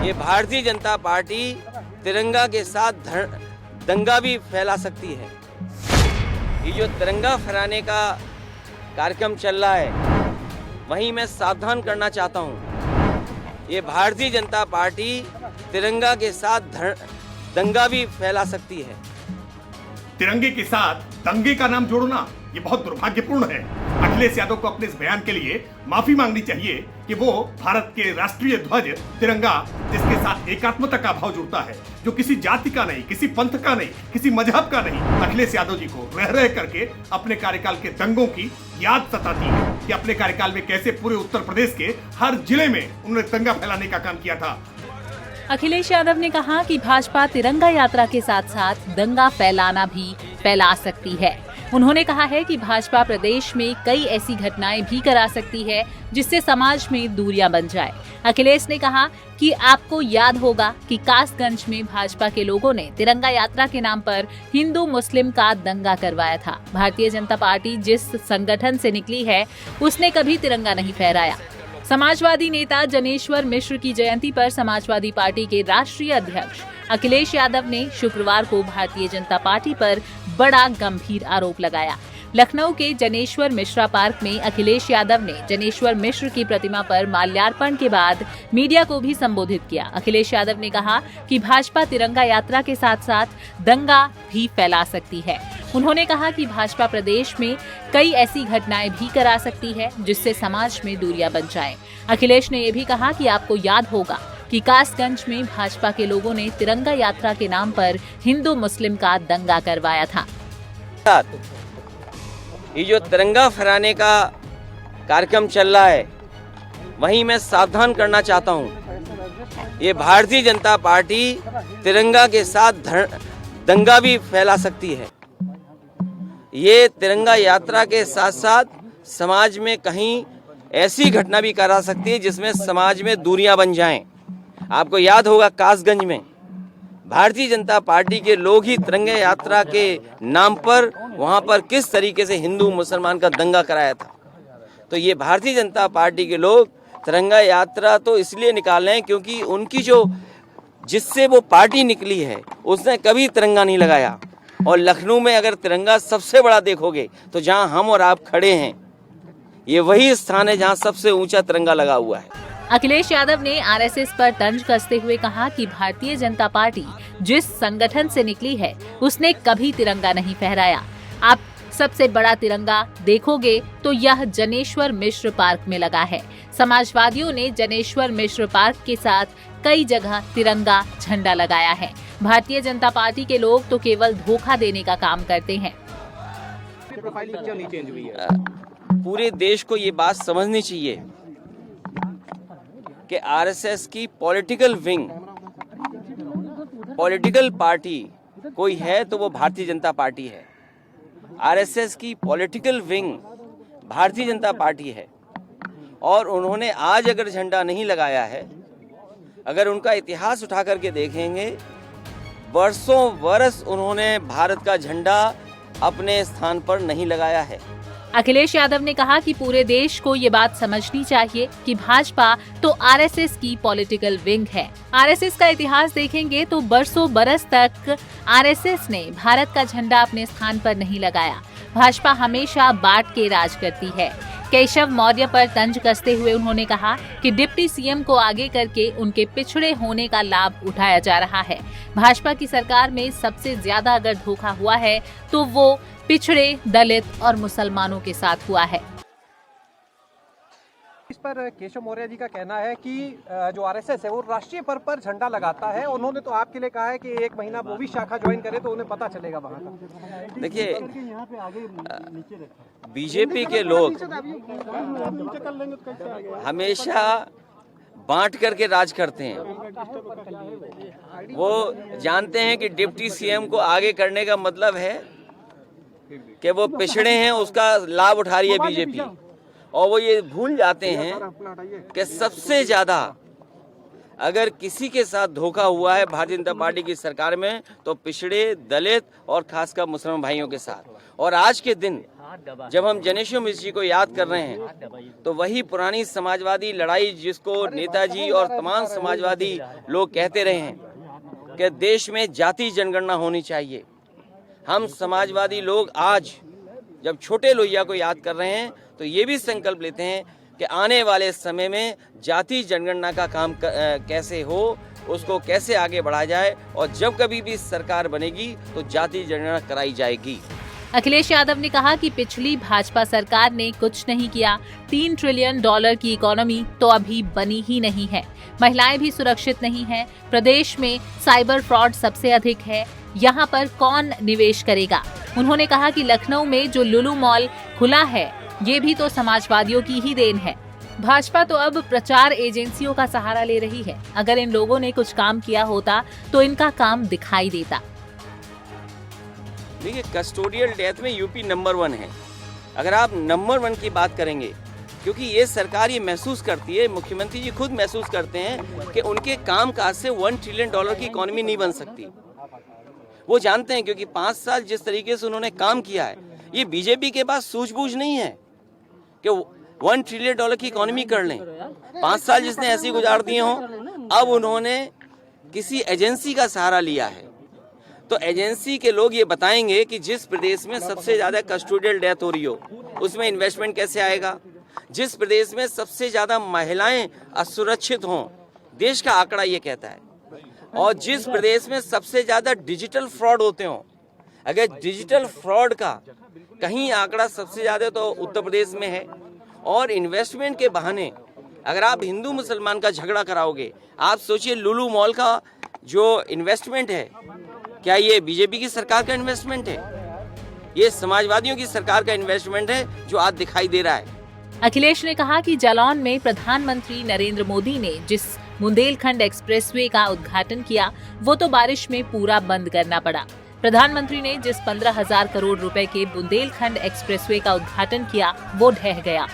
ये भारतीय जनता पार्टी तिरंगा के साथ दंगा भी फैला सकती है। ये जो तिरंगा फहराने का कार्यक्रम चल रहा है, वहीं मैं सावधान करना चाहता हूँ। ये भारतीय जनता पार्टी तिरंगा के साथ दंगा भी फैला सकती है। तिरंगे के साथ दंगे का नाम जोड़ना ये बहुत दुर्भाग्यपूर्ण है। अखिलेश यादव को अपने इस बयान के लिए माफी मांगनी चाहिए कि वो भारत के राष्ट्रीय ध्वज तिरंगा, जिसके साथ एकात्मता का भाव जुड़ता है, जो किसी जाति का नहीं, किसी पंथ का नहीं, किसी मजहब का नहीं, अखिलेश यादव जी को रह रह करके अपने कार्यकाल के दंगों की याद सताती है कि अपने कार्यकाल में कैसे पूरे उत्तर प्रदेश के हर जिले में उन्होंने दंगा फैलाने का काम किया था। अखिलेश यादव ने कहा कि भाजपा तिरंगा यात्रा के साथ साथ दंगा फैलाना भी फैला सकती है। उन्होंने कहा है कि भाजपा प्रदेश में कई ऐसी घटनाएं भी करा सकती है जिससे समाज में दूरियां बन जाए। अखिलेश ने कहा कि आपको याद होगा कि कासगंज में भाजपा के लोगों ने तिरंगा यात्रा के नाम पर हिंदू मुस्लिम का दंगा करवाया था। भारतीय जनता पार्टी जिस संगठन से निकली है, उसने कभी तिरंगा नहीं फहराया। समाजवादी नेता जनेश्वर मिश्र की जयंती पर समाजवादी पार्टी के राष्ट्रीय अध्यक्ष अखिलेश यादव ने शुक्रवार को भारतीय जनता पार्टी पर बड़ा गंभीर आरोप लगाया। लखनऊ के जनेश्वर मिश्रा पार्क में अखिलेश यादव ने जनेश्वर मिश्र की प्रतिमा पर माल्यार्पण के बाद मीडिया को भी संबोधित किया। अखिलेश यादव ने कहा कि भाजपा तिरंगा यात्रा के साथ साथ दंगा भी फैला सकती है। उन्होंने कहा कि भाजपा प्रदेश में कई ऐसी घटनाएं भी करा सकती है जिससे समाज में दूरियां बन जाएं। अखिलेश ने यह भी कहा कि आपको याद होगा कि कासगंज में भाजपा के लोगों ने तिरंगा यात्रा के नाम पर हिंदू मुस्लिम का दंगा करवाया था। ये जो तिरंगा फहराने का कार्यक्रम चल रहा है, वहीं मैं सावधान करना चाहता हूँ। ये भारतीय जनता पार्टी तिरंगा के साथ दंगा भी फैला सकती है। ये तिरंगा यात्रा के साथ साथ समाज में कहीं ऐसी घटना भी करा सकती है जिसमें समाज में दूरियां बन जाएं। आपको याद होगा कासगंज में भारतीय जनता पार्टी के लोग ही तिरंगा यात्रा के नाम पर वहां पर किस तरीके से हिंदू मुसलमान का दंगा कराया था। तो ये भारतीय जनता पार्टी के लोग तिरंगा यात्रा तो इसलिए निकाल रहे हैं क्योंकि उनकी जिससे वो पार्टी निकली है, उसने कभी तिरंगा नहीं लगाया। और लखनऊ में अगर तिरंगा सबसे बड़ा देखोगे तो जहां हम और आप खड़े हैं, ये वही स्थान है जहां सबसे ऊंचा तिरंगा लगा हुआ है। अखिलेश यादव ने आरएसएस पर तंज कसते हुए कहा कि भारतीय जनता पार्टी जिस संगठन से निकली है, उसने कभी तिरंगा नहीं फहराया। आप सबसे बड़ा तिरंगा देखोगे तो यह जनेश्वर मिश्र पार्क में लगा है। समाजवादियों ने जनेश्वर मिश्र पार्क के साथ कई जगह तिरंगा झंडा लगाया है। भारतीय जनता पार्टी के लोग तो केवल धोखा देने का काम करते हैं। पूरे देश को ये बात समझनी चाहिए कि आरएसएस की पॉलिटिकल विंग, पॉलिटिकल पार्टी कोई है तो वो भारतीय जनता पार्टी है। आरएसएस की political wing Bharatiya Janata party है और उन्होंने आज अगर झंडा नहीं लगाया है, अगर उनका इतिहास उठा करके देखेंगे, वर्षों वर्ष उन्होंने भारत का झंडा अपने स्थान पर नहीं लगाया है। अखिलेश यादव ने कहा कि पूरे देश को ये बात समझनी चाहिए कि भाजपा तो आरएसएस की पॉलिटिकल विंग है। आरएसएस का इतिहास देखेंगे तो बरसों बरस तक आरएसएस ने भारत का झंडा अपने स्थान पर नहीं लगाया। भाजपा हमेशा बांट के राज करती है। केशव मौर्य पर तंज कसते हुए उन्होंने कहा कि डिप्टी सीएम को आगे करके उनके पिछड़े होने का लाभ उठाया जा रहा है। भाजपा की सरकार में सबसे ज्यादा अगर धोखा हुआ है तो वो पिछड़े, दलित और मुसलमानों के साथ हुआ है। इस पर केशव मौर्य जी का कहना है कि जो आरएसएस है वो राष्ट्रीय पर्व पर झंडा लगाता है। उन्होंने तो आपके लिए कहा है कि एक महीना वो भी शाखा ज्वाइन करे तो उन्हें पता चलेगा वहाँ का। देखिए, बीजेपी के लोग हमेशा बांट करके राज करते हैं। वो जानते हैं कि डिप्टी सीएम को आगे करने का मतलब है कि वो पिछड़े हैं, उसका लाभ उठा रही है बीजेपी। और वो ये भूल जाते हैं कि सबसे ज्यादा अगर किसी के साथ धोखा हुआ है भारतीय जनता पार्टी की सरकार में तो पिछड़े, दलित और खासकर मुसलमान भाइयों के साथ। और आज के दिन जब हम जनेश्वर मिश्र जी को याद कर रहे हैं तो वही पुरानी समाजवादी लड़ाई जिसको नेताजी और तमाम समाजवादी लोग कहते रहे हैं कि देश में जाति जनगणना होनी चाहिए। हम समाजवादी लोग आज जब छोटे लोहिया को याद कर रहे हैं तो ये भी संकल्प लेते हैं कि आने वाले समय में जाति जनगणना का काम कैसे हो, उसको कैसे आगे बढ़ाया जाए और जब कभी भी सरकार बनेगी तो जाति जनगणना कराई जाएगी। अखिलेश यादव ने कहा कि पिछली भाजपा सरकार ने कुछ नहीं किया। $3 ट्रिलियन की इकोनॉमी तो अभी बनी ही नहीं है। महिलाएं भी सुरक्षित नहीं हैं। प्रदेश में साइबर फ्रॉड सबसे अधिक है। यहाँ पर कौन निवेश करेगा? उन्होंने कहा कि लखनऊ में जो लुलु मॉल खुला है ये भी तो समाजवादियों की ही देन है। भाजपा तो अब प्रचार एजेंसियों का सहारा ले रही है। अगर इन लोगों ने कुछ काम किया होता तो इनका काम दिखाई देता। देखिए, कस्टोडियल डेथ में यूपी नंबर 1 है। अगर आप नंबर 1 की बात करेंगे, क्योंकि ये सरकार ये महसूस करती है, मुख्यमंत्री जी खुद महसूस करते हैं कि उनके काम काज से $1 ट्रिलियन की इकोनॉमी नहीं बन सकती। वो जानते हैं, क्योंकि 5 साल जिस तरीके से उन्होंने काम किया है, ये बीजेपी के पास सूझबूझ नहीं है कि $1 ट्रिलियन की इकोनॉमी कर लें। 5 साल जिसने ऐसे गुजार दिए हों, अब उन्होंने किसी एजेंसी का सहारा लिया है। तो एजेंसी के लोग ये बताएंगे कि जिस प्रदेश में सबसे ज्यादा कस्टोडियल डेथ हो रही हो उसमें इन्वेस्टमेंट कैसे आएगा। जिस प्रदेश में सबसे ज्यादा महिलाएं असुरक्षित हों, देश का आंकड़ा ये कहता है, और जिस प्रदेश में सबसे ज्यादा डिजिटल फ्रॉड होते हों, अगर डिजिटल फ्रॉड का कहीं आंकड़ा सबसे ज्यादा तो उत्तर प्रदेश में है। और इन्वेस्टमेंट के बहाने अगर आप हिंदू मुसलमान का झगड़ा कराओगे, आप सोचिए लुलु मॉल का जो इन्वेस्टमेंट है, क्या ये बीजेपी की सरकार का इन्वेस्टमेंट है? ये समाजवादियों की सरकार का इन्वेस्टमेंट है जो आज दिखाई दे रहा है। अखिलेश ने कहा कि जालौन में प्रधानमंत्री नरेंद्र मोदी ने जिस बुंदेलखंड एक्सप्रेसवे का उद्घाटन किया वो तो बारिश में पूरा बंद करना पड़ा। प्रधानमंत्री ने जिस 15,000 करोड़ रुपए के बुंदेलखंड एक्सप्रेसवे का उद्घाटन किया वो ढह गया।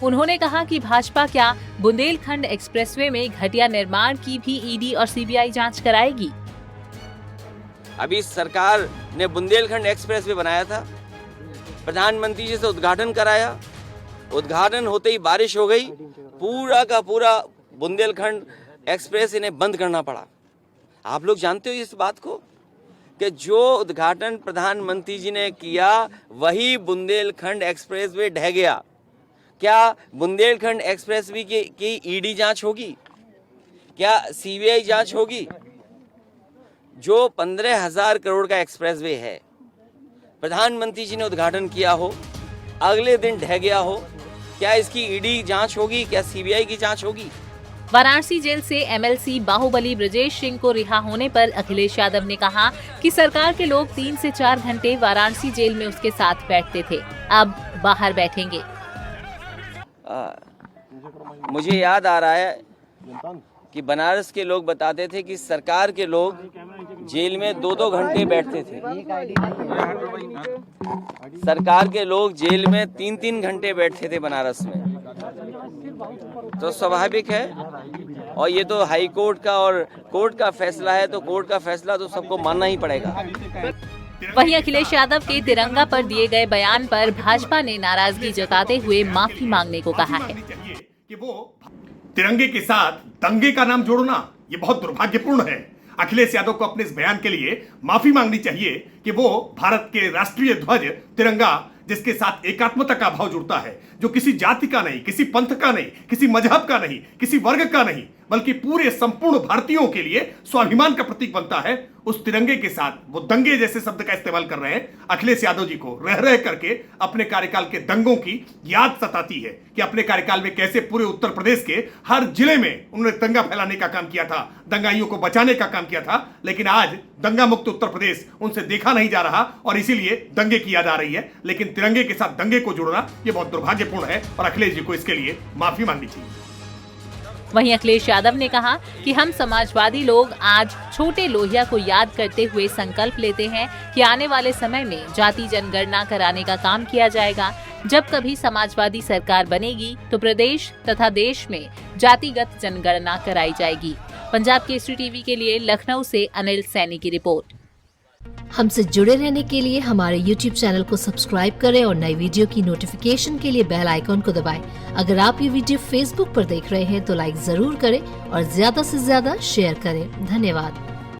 उन्होंने कहा कि भाजपा क्या बुंदेलखंड एक्सप्रेसवे में घटिया निर्माण की भी ईडी और सीबीआई जांच कराएगी? अभी सरकार ने बुंदेलखंड एक्सप्रेसवे बनाया था, प्रधानमंत्री जी से उद्घाटन कराया, उद्घाटन होते ही बारिश हो गई, पूरा का पूरा बुंदेलखंड एक्सप्रेस इन्हें बंद करना पड़ा। आप लोग जानते हो इस बात को कि जो उद्घाटन प्रधानमंत्री जी ने किया वही बुंदेलखंड एक्सप्रेसवे ढह गया। क्या बुंदेलखंड एक्सप्रेसवे की ईडी जांच होगी? क्या सीबीआई जांच होगी? जो 15,000 करोड़ का एक्सप्रेसवे है, प्रधानमंत्री जी ने उद्घाटन किया हो, अगले दिन ढह गया हो, क्या इसकी ईडी जांच होगी? क्या सीबीआई की जांच होगी? वाराणसी जेल से एमएलसी बाहुबली ब्रजेश सिंह को रिहा होने पर अखिलेश यादव ने कहा कि सरकार के लोग 3 से 4 घंटे वाराणसी जेल में उसके साथ बैठते थे, अब बाहर बैठेंगे। मुझे याद आ रहा है कि बनारस के लोग बताते थे कि सरकार के लोग जेल में 2-2 घंटे बैठते थे। सरकार के लोग जेल में 3-3 घंटे बैठते थे बनारस में। तो स्वाभाविक है, और ये तो हाई कोर्ट का और कोर्ट का फैसला है, तो कोर्ट का फैसला तो सबको मानना ही पड़ेगा। वहीं अखिलेश यादव के तिरंगा पर दिए गए बयान पर भाजपा ने नाराजगी जताते हुए माफी मांगने को कहा है कि वो तिरंगे के साथ दंगे का नाम जोड़ना ये बहुत दुर्भाग्यपूर्ण है। अखिलेश यादव को अपने इस बयान के लिए माफी मांगनी चाहिए कि वो भारत के राष्ट्रीय ध्वज तिरंगा, जिसके साथ एकात्मता का भाव जुड़ता है, जो किसी जाति का नहीं, किसी पंथ का नहीं, किसी मजहब का नहीं, किसी वर्ग का नहीं, बल्कि पूरे संपूर्ण भारतीयों के लिए स्वाभिमान का प्रतीक बनता है, उस तिरंगे के साथ वो दंगे जैसे शब्द का इस्तेमाल कर रहे हैं। अखिलेश यादव जी को रह रह करके अपने कार्यकाल के दंगों की याद सताती है कि अपने कार्यकाल में कैसे पूरे उत्तर प्रदेश के हर जिले में उन्होंने दंगा फैलाने का काम किया था, दंगाइयों को बचाने का काम किया था। लेकिन आज दंगा मुक्त उत्तर प्रदेश उनसे देखा नहीं जा रहा और इसीलिए दंगे की याद आ रही है। लेकिन तिरंगे के साथ दंगे को जोड़ना यह बहुत दुर्भाग्यपूर्ण है और अखिलेश जी को इसके लिए माफी मांगनी चाहिए। वहीं अखिलेश यादव ने कहा कि हम समाजवादी लोग आज छोटे लोहिया को याद करते हुए संकल्प लेते हैं कि आने वाले समय में जाति जनगणना कराने का काम किया जाएगा। जब कभी समाजवादी सरकार बनेगी तो प्रदेश तथा देश में जातिगत जनगणना कराई जाएगी। पंजाब केसरी टीवी के लिए लखनऊ से अनिल सैनी की रिपोर्ट। हमसे जुड़े रहने के लिए हमारे YouTube चैनल को सब्सक्राइब करें और नई वीडियो की नोटिफिकेशन के लिए बेल आइकॉन को दबाएं। अगर आप ये वीडियो Facebook पर देख रहे हैं तो लाइक जरूर करें और ज्यादा से ज्यादा शेयर करें। धन्यवाद।